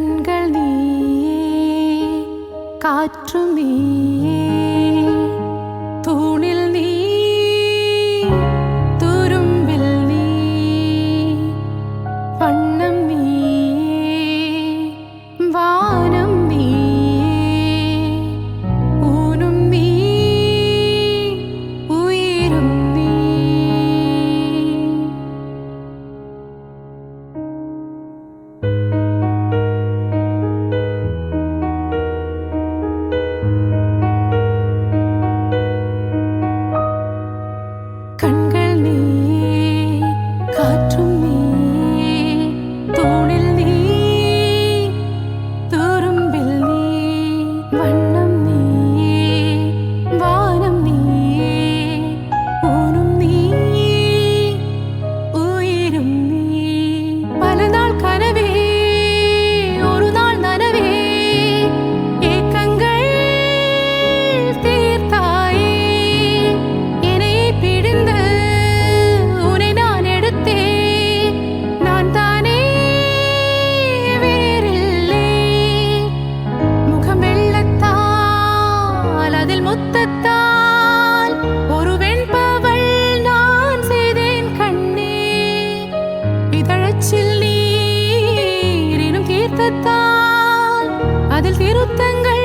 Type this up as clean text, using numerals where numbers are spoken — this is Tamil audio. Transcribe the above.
கண்கள் நீயே, காற்றும் நீயே, தூணில் நீ, துரும்பில் நீ, வண்ணம் நீயே, வானம் நீயே, ஊனும் நீ, உயிரும் நீ. கண்கள் நீயே, காற்றும் நீயே, தூணில் நீ, துரும்பில் நீ, வண்ணம் நீயே, வானம் நீயே, ஊனும் நீ, உயிரும் நீ. பல நாள் கனவே, ஒரு நாள் நனவே, ஏக்கங்கள் தீர்த்தாயே. என்னை பிடிந்து உன்னை நான் எடுத்தேன், நான் தானே வேறில்லை. முகம் வெள்ளத்தால், அதில் முத்தத்தால், ஒரு வெண்பவள் நான் செய்தேன் கண்ணே. இதழச்சில் நீர் எனும் தீர்த்தத்தால், அதில் திருத்தங்கள்